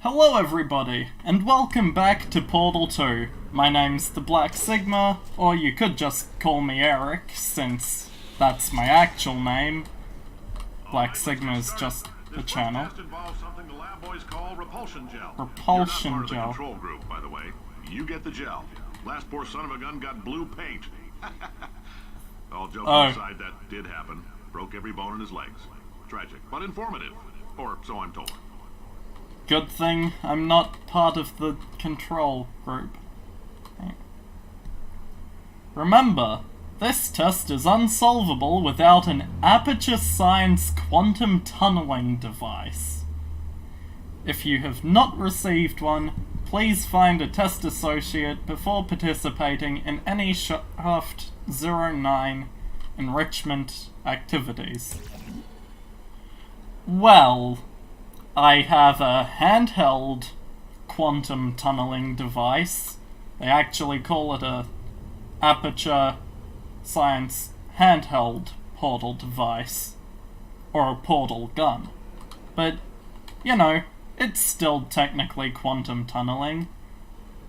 Hello everybody, and welcome back to Portal 2. My name's the Black Sigma, or you could just call me Eric, since that's my actual name. Black Sigma is just the channel. Something the lab boys call repulsion gel. Repulsion You're not part gel. of the control group, by the way. You get the gel. Last poor son of a gun got blue paint. All joking aside, that did happen. Broke every bone in his legs. Tragic, but informative. Or so I'm told. Good thing I'm not part of the control group. Remember, this test is unsolvable without an Aperture Science quantum tunneling device. If you have not received one, please find a test associate before participating in any Shaft 09 enrichment activities. Well, I have a handheld quantum tunneling device. They actually call it a Aperture Science handheld portal device. Or a portal gun. But, you know, it's still technically quantum tunneling.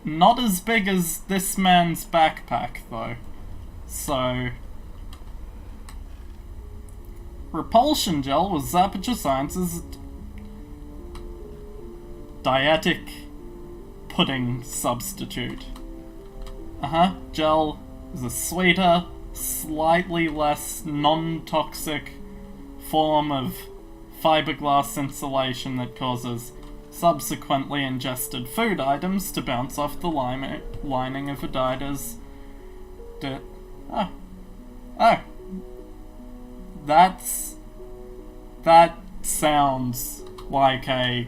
Not as big as this man's backpack, though. So, repulsion gel was Aperture Science's dietic pudding substitute. Gel is a sweeter, slightly less non-toxic form of fiberglass insulation that causes subsequently ingested food items to bounce off the lining of a dieter's... That sounds like a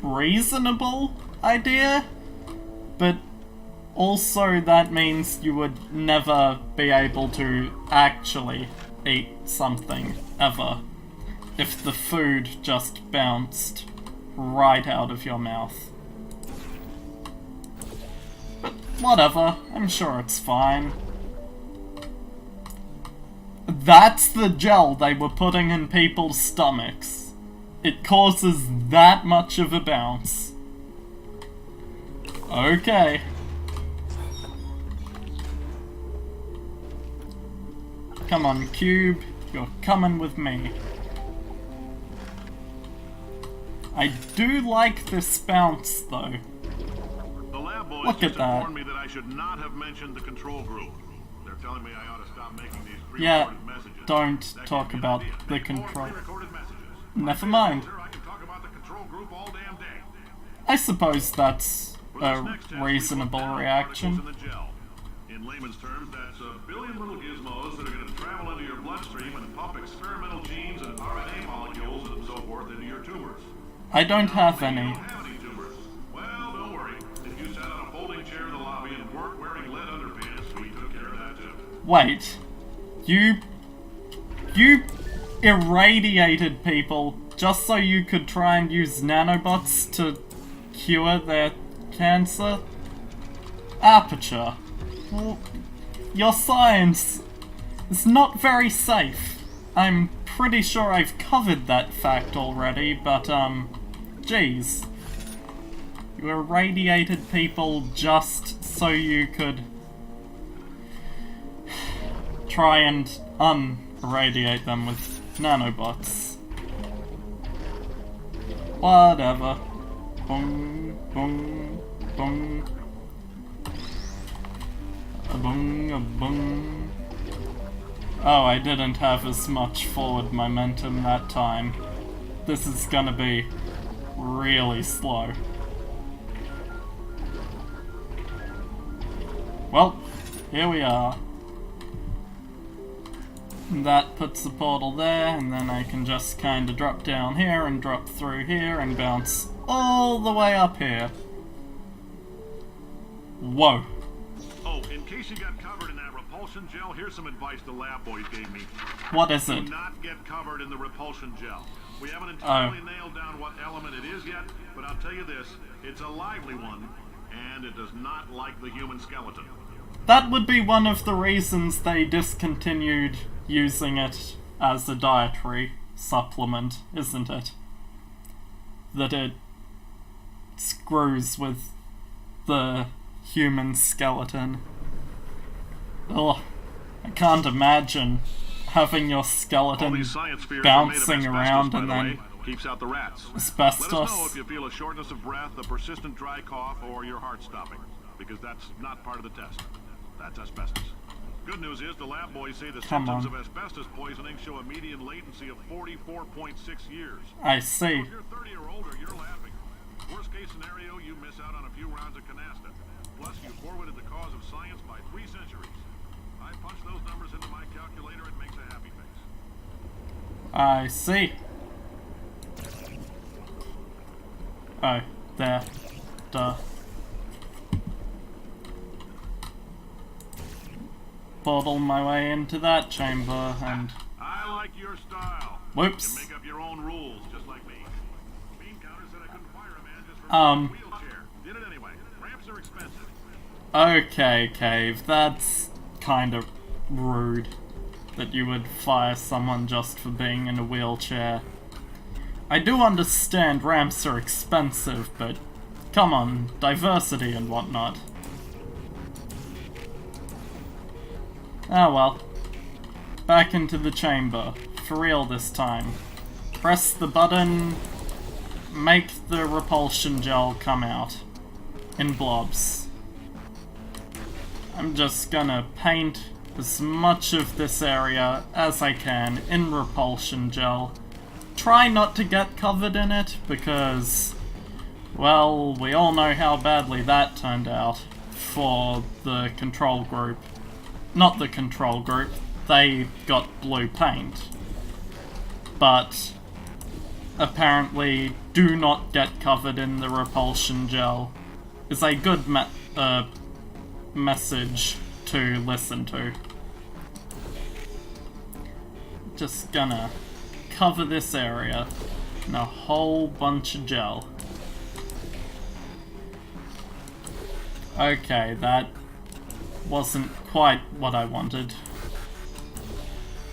reasonable idea, but also that means you would never be able to actually eat something ever if the food just bounced right out of your mouth. But whatever, I'm sure it's fine. That's the gel they were putting in people's stomachs. It causes that much of a bounce. Okay. Come on, Cube. You're coming with me. I do like this bounce, though. The lab boys Look at that. informed me that I should not have mentioned the control group. They're telling me I ought to stop making these pre-recorded messages. Don't That talk gave me an about idea. the Make more control. pre-recorded messages. Never mind. I can talk about the control group all damn day. I suppose that's For this a next test, reasonable we looked down reaction. particles in the gel. In layman's terms, that's a billion little gizmos that are going to travel into your bloodstream and pump experimental genes and RNA molecules and so forth into your tumors. I don't have You any. don't have any tumors. Well, don't worry. If you sat on a folding chair in the lobby and weren't wearing lead underpants, we took care of that too. Wait. You irradiated people just so you could try and use nanobots to cure their cancer? Aperture. Well, your science is not very safe. I'm pretty sure I've covered that fact already, but, geez. You irradiated people just so you could try and irradiate them with nanobots. Whatever. Boom, boom, boom. A boom, a boom. Oh, I didn't have as much forward momentum that time. This is gonna be really slow. Well, here we are. That puts the portal there, and then I can just kinda drop down here and drop through here and bounce all the way up here. Whoa. Oh, in case you got covered in that repulsion gel, here's some advice the lab boys gave me. What is it? Do not get covered in the repulsion gel. We haven't entirely nailed down what element it is yet, but I'll tell you this, it's a lively one, and it does not like the human skeleton. That would be one of the reasons they discontinued using it as a dietary supplement, isn't it? That it screws with the human skeleton. Ugh, I can't imagine having your All skeleton these science spheres are made of bouncing asbestos, around by and the then way. Keeps out the rats. asbestos. Let us know if you feel a shortness of breath, a persistent dry cough, or your heart stopping, because that's not part of the test. That's asbestos. Good news is the lab boys say the Come symptoms on. of asbestos poisoning show a median latency of 44.6 years. I see. If you're 30 or older, you're laughing. Worst case scenario, you miss out on a few rounds of canasta. Plus, you forwarded the cause of science by 3 centuries. I punch those numbers into my calculator, it makes a happy face. I see. Oh, there. Duh. Portal my way into that chamber and... I like your style. Whoops. You make up your own rules, just like me. Bean counter said I couldn't fire a man just for Um. a wheelchair. Did it anyway. Ramps are expensive. Okay, Cave, that's kind of rude that you would fire someone just for being in a wheelchair. I do understand ramps are expensive, but come on, diversity and whatnot. Ah well. Back into the chamber. For real this time. Press the button, make the repulsion gel come out in blobs. I'm just gonna paint as much of this area as I can in repulsion gel. Try not to get covered in it because, well, we all know how badly that turned out for the control group. Not the control group, they got blue paint. But apparently do not get covered in the repulsion gel is a good message to listen to. Just gonna cover this area in a whole bunch of gel. Okay, that wasn't quite what I wanted.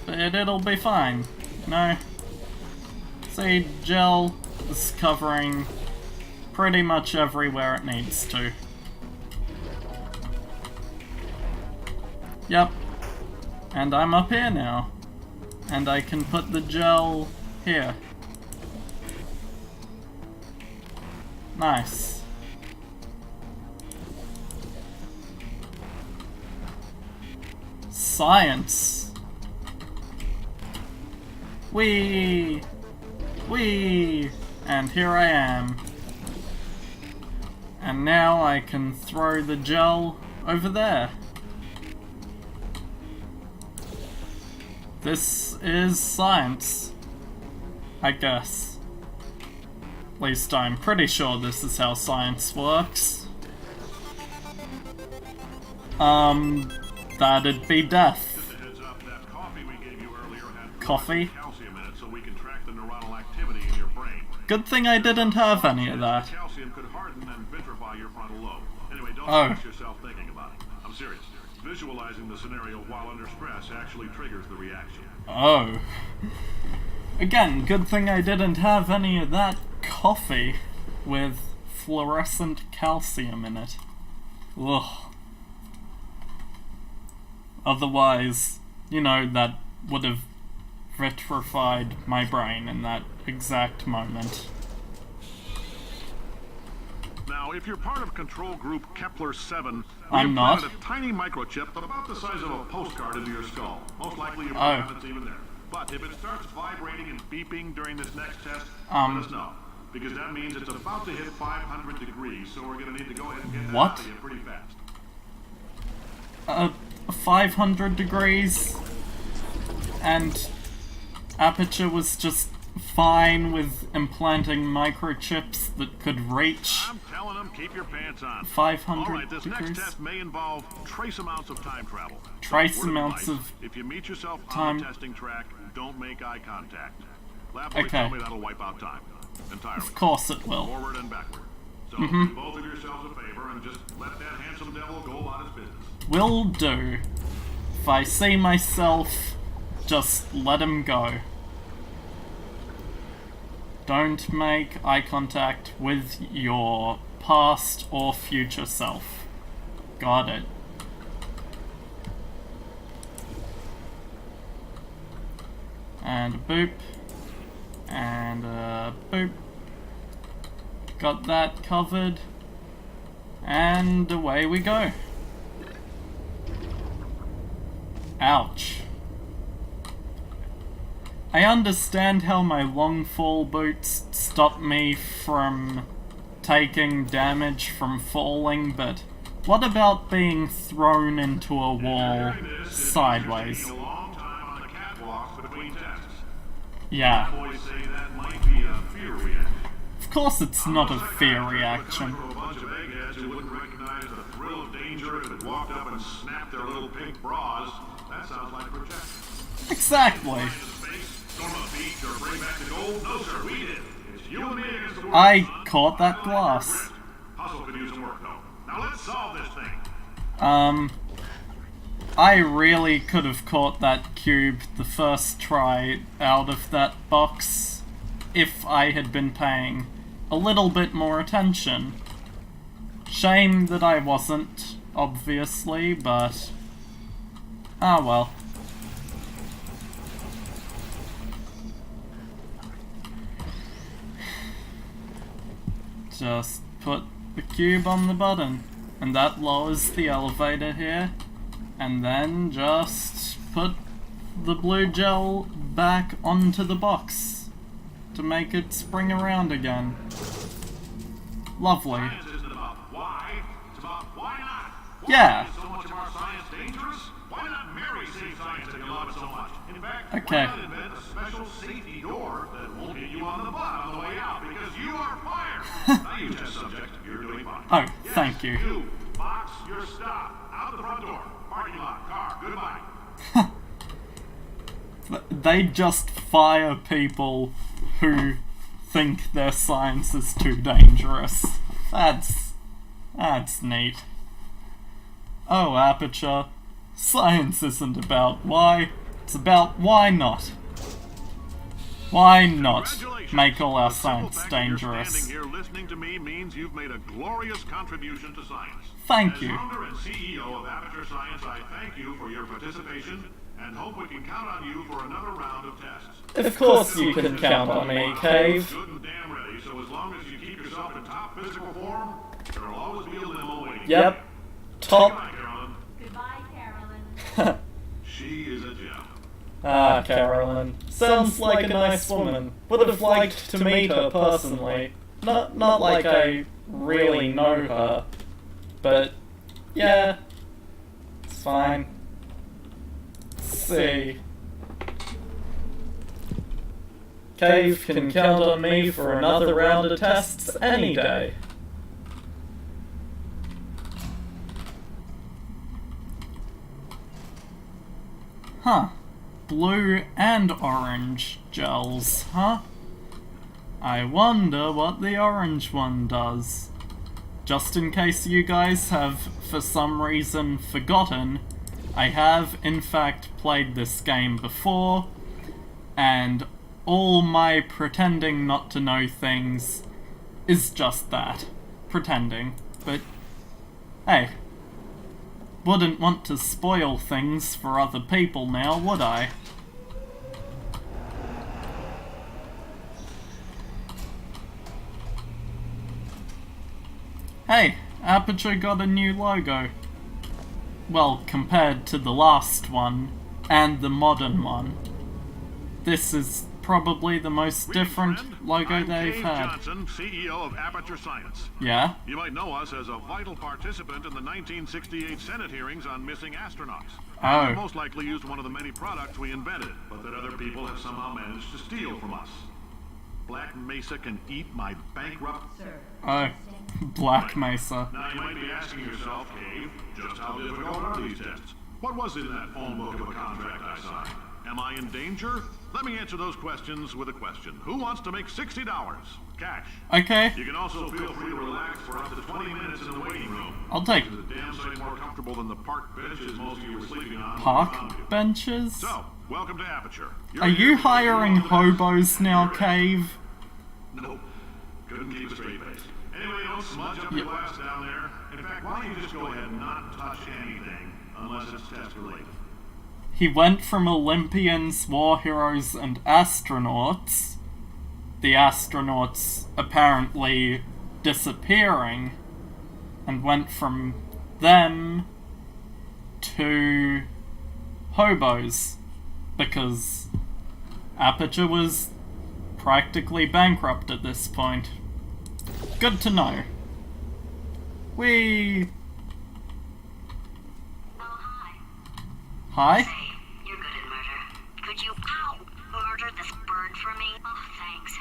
But it'll be fine, you know? See, gel is covering pretty much everywhere it needs to. Yep. And I'm up here now. And I can put the gel here. Nice. Science. Whee! Whee! And here I am. And now I can throw the gel over there. This is science, I guess. At least I'm pretty sure this is how science works. That'd be death. Just a heads up, that coffee we gave you earlier had Coffee? calcium in it so we can track the neuronal activity in your brain. Good thing I didn't have any of that. Calcium could harden and vitrify your frontal lobe. Anyway, don't Oh. stress yourself thinking about it. I'm serious. Visualizing the scenario while under stress actually triggers the reaction. Oh. Again, good thing I didn't have any of that coffee with fluorescent calcium in it. Ugh. Otherwise, you know, that would have vitrified my brain in that exact moment. Now, if you're part of control group Kepler-7, I'm we not. implanted a tiny microchip about the size of a postcard into your skull. Most likely your Oh. brain isn't even there. But if it starts vibrating and beeping during this next test, let us know. Because that means it's about to hit 500 degrees, so we're going to need to go ahead and get that What? out of you pretty fast. 500 degrees, and Aperture was just fine with implanting microchips that could reach I'm telling them, keep your pants on. 500 All right, this next degrees. test may involve trace amounts of time travel. Trace Word amounts advice, of if you meet yourself on time. the testing track, don't make eye contact. Lab boys Okay. tell me that'll wipe out time entirely. Of course it will. Forward and backward. So do both of yourselves a favor and just let that handsome devil go about his business. Will do. If I see myself, just let him go. Don't make eye contact with your past or future self. Got it. And a boop. And a boop. Got that covered. And away we go. Ouch. I understand how my long fall boots stop me from taking damage from falling, but what about being thrown into a wall sideways? Yeah. Of course it's not a fear reaction. Exactly. I caught that glass. I really could have caught that cube the first try out of that box if I had been paying a little bit more attention. Shame that I wasn't, obviously, but ah well. Just put the cube on the button, and that lowers the elevator here, and then just put the blue gel back onto the box to make it spring around again. Lovely. Science isn't about why, it's about why not. Yeah. Why is so much of our science dangerous? Why not marry safe science if you love it so much? In fact, Okay. why not invent a special safety door that won't hit you on the butt on the way out because you are fired? Now you test subject, you're doing fine. Oh, thank you. You, box, your stop. Out the front door. Parking lot, car, goodbye. They just fire people who think their science is too dangerous. That's neat. Oh, Aperture. Science isn't about why, it's about why not. Why not make all our science dangerous? Standing here listening to me means you've made a glorious contribution to science. Thank As you. founder and CEO of Aperture Science, I thank you for your participation and hope we can count on you for another round of tests. Of course you can count on me, Cave. Good and damn ready, so as long as you keep yourself in top physical form, there will always be a limo waiting. Yep. Goodbye, Top. Carolyn. Goodbye, Carolyn. She is a gem. Ah, Carolyn. Sounds like a nice woman. Would have liked to meet her personally. Not like I really know her. But, yeah. It's fine. Let's see. Cave can count on me for another round of tests any day. Huh. Blue and orange gels, huh? I wonder what the orange one does. Just in case you guys have, for some reason, forgotten, I have, in fact, played this game before, and all my pretending not to know things is just that. Pretending. But, hey. Wouldn't want to spoil things for other people now, would I? Hey, Aperture got a new logo. Well, compared to the last one, and the modern one. This is probably the most different logo I'm they've Cave had. Johnson, CEO of Aperture Science. Yeah? You might know us as a vital participant in the 1968 Senate hearings on missing astronauts. Oh. We most likely used one of the many products we invented, but that other people have somehow managed to steal from us. Black Mesa can eat my bankrupt... Sir. Oh, Black Mesa. Now you might be asking yourself, Cave, just how difficult are these tests? What was in that phone book of a contract I signed? Am I in danger? Let me answer those questions with a question. Who wants to make $60? Cash. Okay, You can also feel free to relax for up to 20 minutes in the waiting room. I'll take Which is a damn sight more comfortable than the park benches most of you were sleeping on. when we park found you. benches. So, welcome to Aperture. Are you hiring hobos now, Cave? Nope. Couldn't keep a straight face. Anyway, don't smudge up your glass down there. In fact, why don't you just go ahead and not touch anything unless it's test related? He went from Olympians, war heroes, and astronauts, the astronauts apparently disappearing, and went from them to hobos, because Aperture was practically bankrupt at this point. Good to know. Oh, hi. Hi? Say, you're good at murder. Could you, murder this bird for me? Oh, thanks.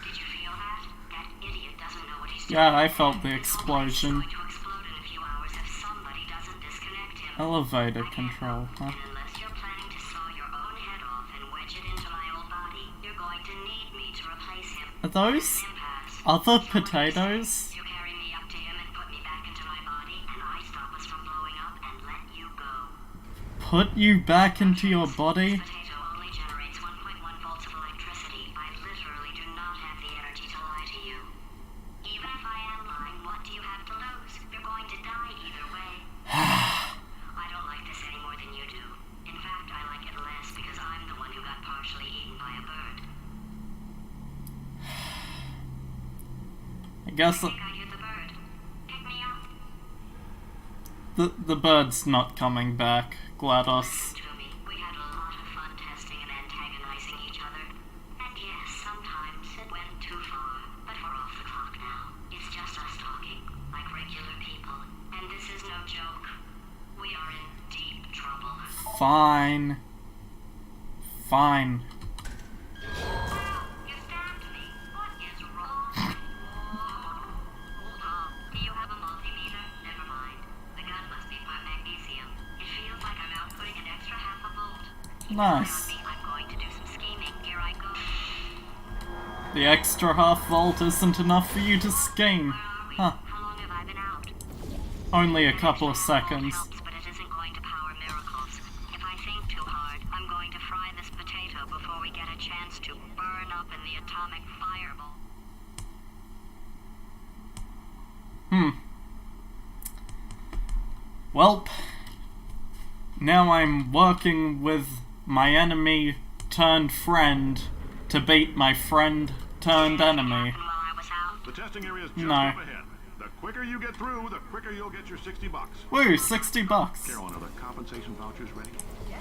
Did you feel that? That idiot doesn't know what he's doing. Yeah, I felt the It's explosion. going to explode in a few hours if somebody doesn't disconnect him. Elevator I can't control, huh? help, and unless you're planning to saw your own head off and wedge it into my old body, you're going to need me to replace him. Are those Impasse. other So what do you say? potatoes? You carry me up to him and put me back into my body, and I stop us from blowing up and let you go. Put you back into your body? This potato only generates 1.1 volts of electricity. I literally do not have the energy to lie to you. Even if I am lying, what do you have to lose? You're going to die either way. I don't like this any more than you do. In fact, I like it less because I'm the one who got partially eaten by a bird. I guess I think I hear the bird. Pick me up. the bird's not coming back, GLaDOS. To me, we had a lot of fun testing and antagonizing each other. And yes, sometimes it went too far. But we're off the clock now. It's just us talking, like regular people. And this is no joke. We are in deep trouble. Fine. Fine. You stabbed me. What is wrong? Hold on. Do you have a multimeter? Never mind. The gun must be part magnesium. It feels like I'm outputting an extra half a volt. Keep an eye Nice. on me. I'm going to do some scheming. Here I go. The extra half volt isn't enough for you to scheme. Where are we? Huh. How long have I been out? Only a couple of Extra half volt seconds. helps, but it isn't going to power miracles. If I think too hard, I'm going to fry this potato before we get a chance to burn up in the atomic fireball. Welp. Now I'm working with my enemy turned friend to beat my friend turned enemy. Happened while I was out. The testing area is just No. up ahead. The quicker you get through, the quicker you'll get your $60. Woo, $60. Carolyn, are the compensation vouchers ready?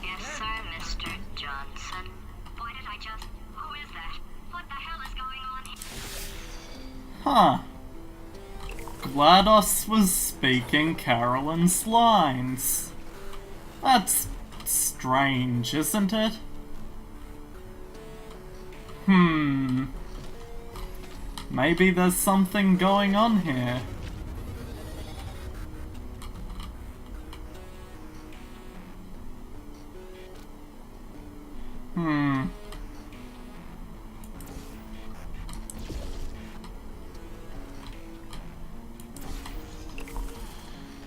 Yes, sir, Mr. Johnson. Why did I just... Who is that? What the hell is going on here? Huh. GLaDOS was speaking Carolyn's lines. That's strange, isn't it? Maybe there's something going on here.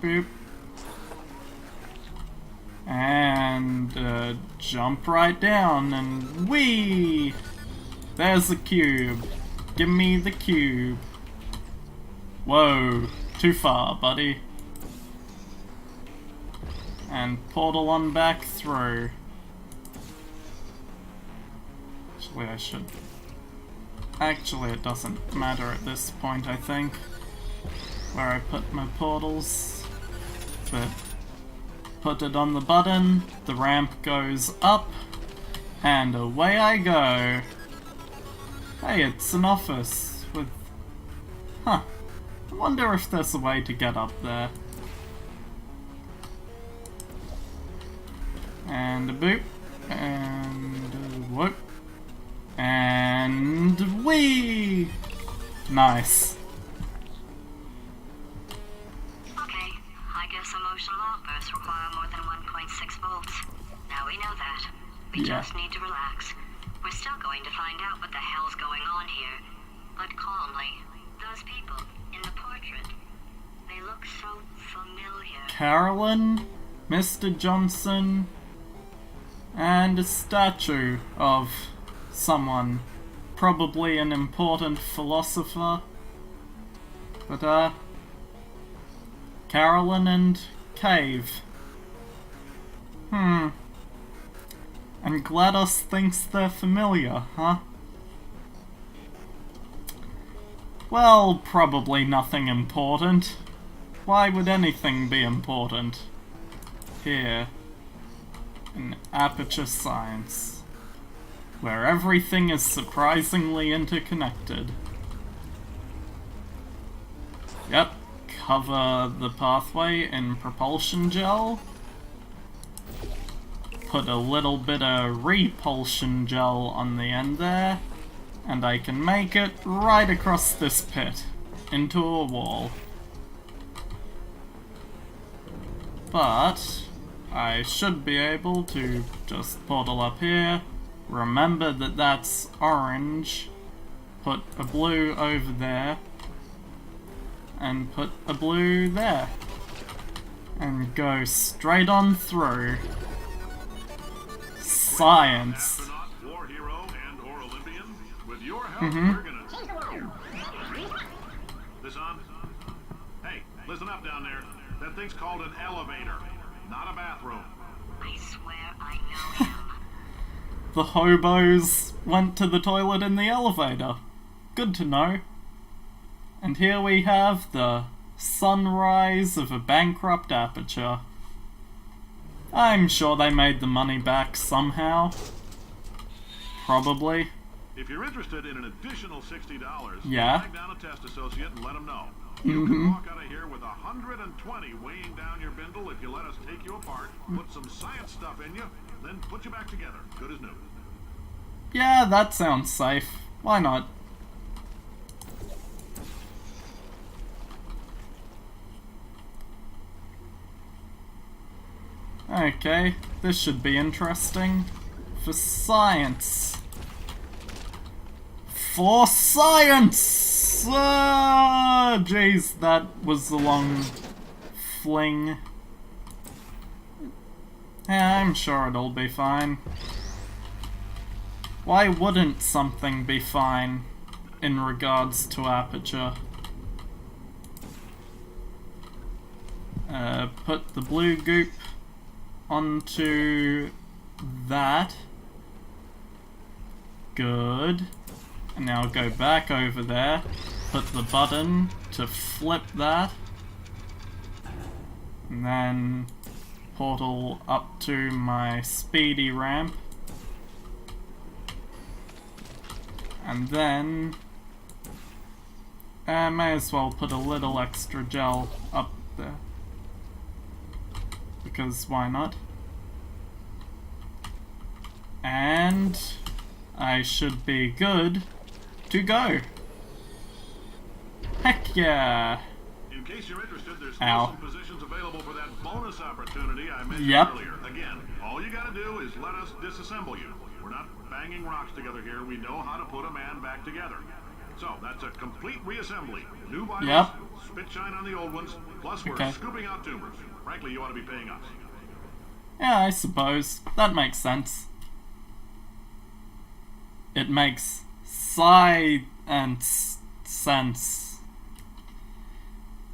Boop. And jump right down and whee! There's the cube. Give me the cube. Whoa, too far, buddy. And portal on back through. Actually, it doesn't matter at this point, I think, where I put my portals. But put it on the button, the ramp goes up, and away I go. Hey, it's an office with... Huh. I wonder if there's a way to get up there. And a boop. And a whoop. And whee! Nice. Okay, I guess emotional outbursts require more than 1.6 volts. Now we know that. We Yeah. just need to relax. We're still going to find out what the hell's going on here. But calmly. Those people in the portrait, they look so familiar. Carolyn, Mr. Johnson, and a statue of someone. probably an important philosopher. But, Carolyn and Cave. And GLaDOS thinks they're familiar, huh? Well, probably nothing important. Why would anything be important? Here, in Aperture Science, where everything is surprisingly interconnected. Yep, cover the pathway in propulsion gel. Put a little bit of repulsion gel on the end there, and I can make it right across this pit, into a wall. But I should be able to just portal up here, remember that that's orange, put a blue over there, and put a blue there, and go straight on through. Science. Astronaut, war hero, and/or Olympian. With your help, we're gonna. This on? Hey, listen up down there. That thing's called an elevator, not a bathroom. I swear I know him. The hobos went to the toilet in the elevator. Good to know. And here we have the sunrise of a bankrupt Aperture. I'm sure they made the money back somehow. Probably. If you're interested in an additional $60, Yeah. flag down a test associate and let them know. You can walk out of here with 120 weighing down your bindle if you let us take you apart, put some science stuff in you, then put you back together. Good as new. Yeah, that sounds safe. Why not? Okay, this should be interesting. For science. For science! Jeez, that was a long fling. Yeah, I'm sure it'll be fine. Why wouldn't something be fine in regards to Aperture? Put the blue goop onto that. Good. And now go back over there. Put the button to flip that. And then portal up to my speedy ramp. And then I may as well put a little extra gel up there. Because why not? And I should be good to go. Heck yeah! In case you're interested, there's still Ow. some positions available for that bonus opportunity I mentioned Yep. earlier. Again, all you gotta do is let us disassemble you. We're not banging rocks together here. We know how to put a man back together. So, that's a complete reassembly. New vitals, Yep. spit shine on the old ones, plus we're Okay. scooping out tumors. Frankly, you ought to be paying us. Yeah, I suppose. That makes sense. It makes science sense.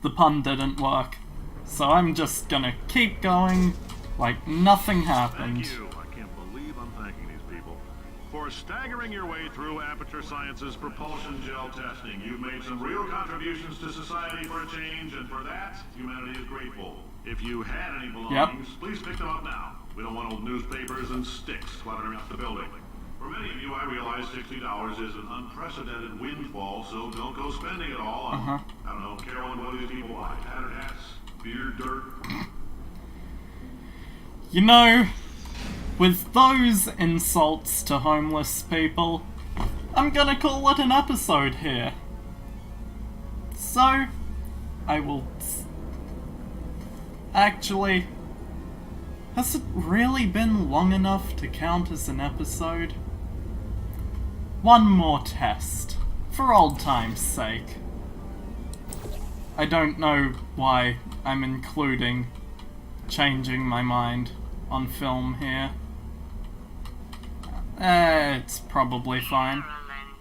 The pun didn't work. So I'm just gonna keep going like nothing happened. Thank you. I can't believe I'm thanking these people. For staggering your way through Aperture Science's propulsion gel testing, you've made some real contributions to society for a change, and for that, humanity is grateful. If you had any belongings, please pick them up now. We don't want old newspapers and sticks cluttering up the building. For many of you, I realize $60 is an unprecedented windfall, so don't go spending it all on, I don't know, Carolyn, what do these people buy? Tattered hats? Beer, dirt? You know, with those insults to homeless people, I'm gonna call it an episode here. So, I will... Actually, has it really been long enough to count as an episode? One more test, for old time's sake. I don't know why I'm including changing my mind on film here. It's probably fine. Carolyn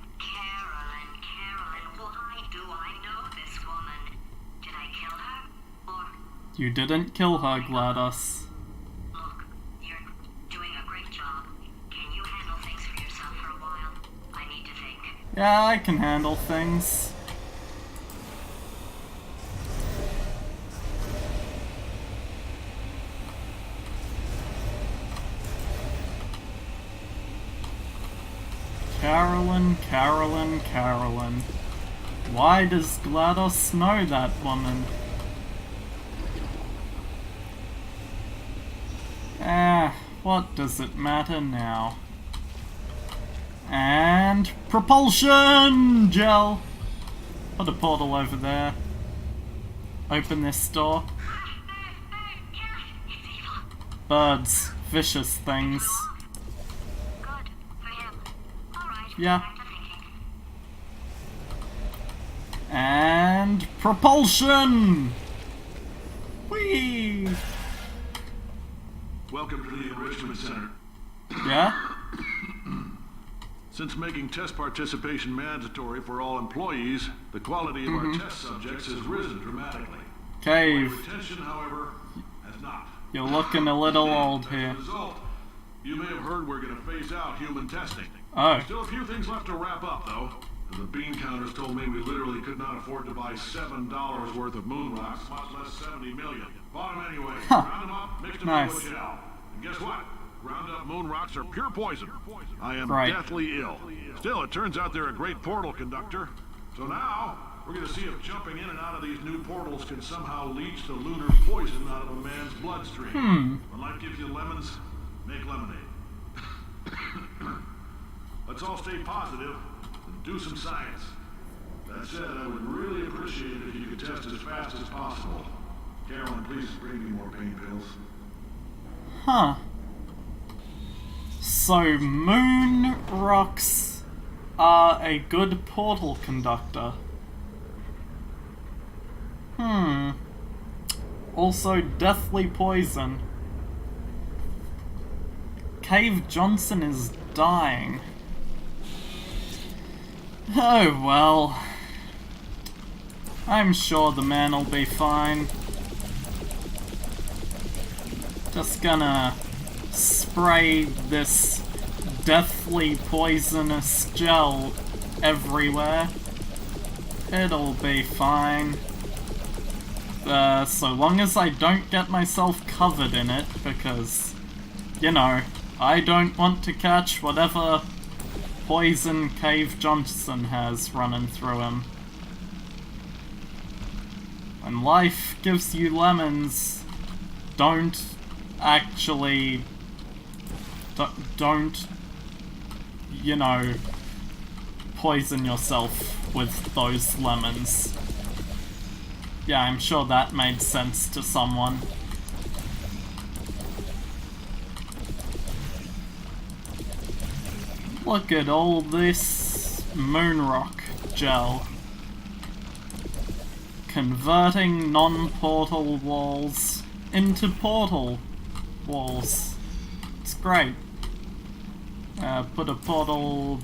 You didn't kill her, GLaDOS. Look, you're doing a great job. Can you handle things for yourself for a while? I need to think. Yeah, I can handle things. Carolyn, Carolyn, Carolyn. Why does GLaDOS know that woman? What does it matter now? And propulsion gel! Put a portal over there. Open this door. It's evil. Birds. Vicious things. Good for him. Alright, Yeah. back to thinking. And propulsion! Whee! Welcome to the Enrichment Center. Yeah? Since making test participation mandatory for all employees, the quality of our test subjects has risen dramatically. Cave, Retention, however, has not. you're looking a little old As here. a result, you may have heard we're going to phase out human testing. Oh, Still a few things left to wrap up, though. And the bean counters told me we literally could not afford to buy $7 worth of moon rocks, much less 70 million. Bought them anyway. Round them up, mixed them Nice. into a gel. And guess what? Ground up moon rocks are pure poison. I am Right. deathly ill. Still, it turns out they're a great portal conductor. So now, we're going to see if jumping in and out of these new portals can somehow leach the lunar poison out of a man's bloodstream. When life gives you lemons, make lemonade. Let's all stay positive and do some science. That said, I would really appreciate it if you could test as fast as possible. Carolyn, please bring me more pain pills. huh. So moon rocks are a good portal conductor. Also deathly poison. Cave Johnson is dying. Oh well. I'm sure the man'll be fine. Just gonna spray this deathly poisonous gel everywhere. It'll be fine. So long as I don't get myself covered in it, because, you know, I don't want to catch whatever poison Cave Johnson has running through him. When life gives you lemons, don't actually... don't, you know, poison yourself with those lemons. Yeah, I'm sure that made sense to someone. Look at all this moonrock gel. Converting non-portal walls into portal walls. It's great. Put a portal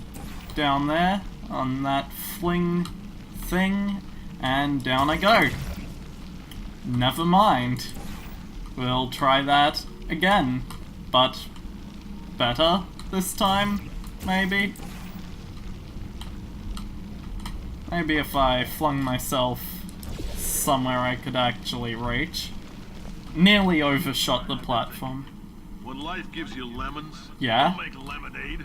down there on that fling thing, and down I go. Never mind. We'll try that again, but better this time, maybe? Maybe if I flung myself somewhere I could actually reach. Nearly overshot the platform. When life gives you lemons, Yeah? don't make lemonade.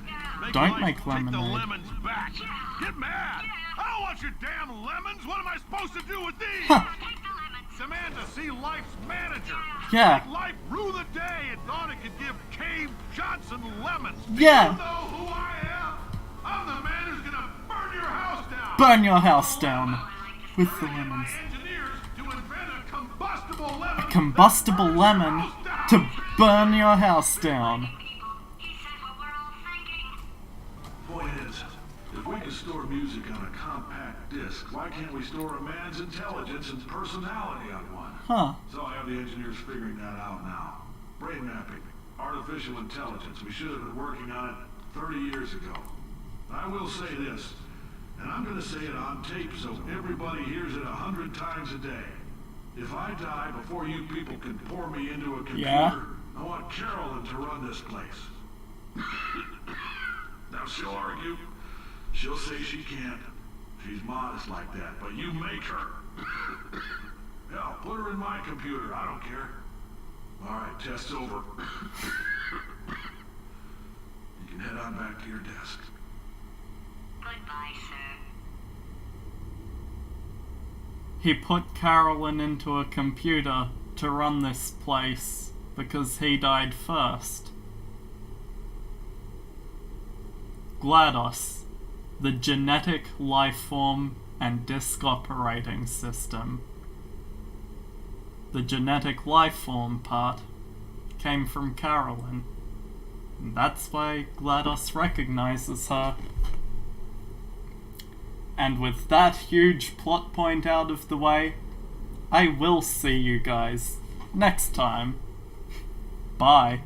Don't life make take the lemonade. lemons back. Get mad. I don't want your damn lemons. What am I supposed to do with these? Huh. Take the lemons. Demand to see life's manager. Yeah. Make life rue the day and thought it could give Cave Johnson lemons. Yeah. You know who I am? I'm the man who's gonna burn your house down. Burn your house down with the Get my lemons. engineers to invent a combustible lemon. A combustible lemon to burn your house down. People, he said what we're all thinking. Point is, if we can store music on a compact disc, why can't we store a man's intelligence and personality on one? Huh. So I have the engineers figuring that out now. Brain mapping, artificial intelligence. We should have been working on it 30 years ago. I will say this, and I'm going to say it on tape so everybody hears it 100 times a day. If I die before you people can pour me into a computer, Yeah. I want Carolyn to run this place. Now she'll argue. She'll say she can't. She's modest like that, but you make her. Hell, put her in my computer. I don't care. All right, test's over. You can head on back to your desk. Goodbye, sir. He put Carolyn into a computer to run this place because he died first. GLaDOS, the genetic life form and disk operating system. The genetic life form part came from Carolyn. And that's why GLaDOS recognizes her. And with that huge plot point out of the way, I will see you guys next time. Bye.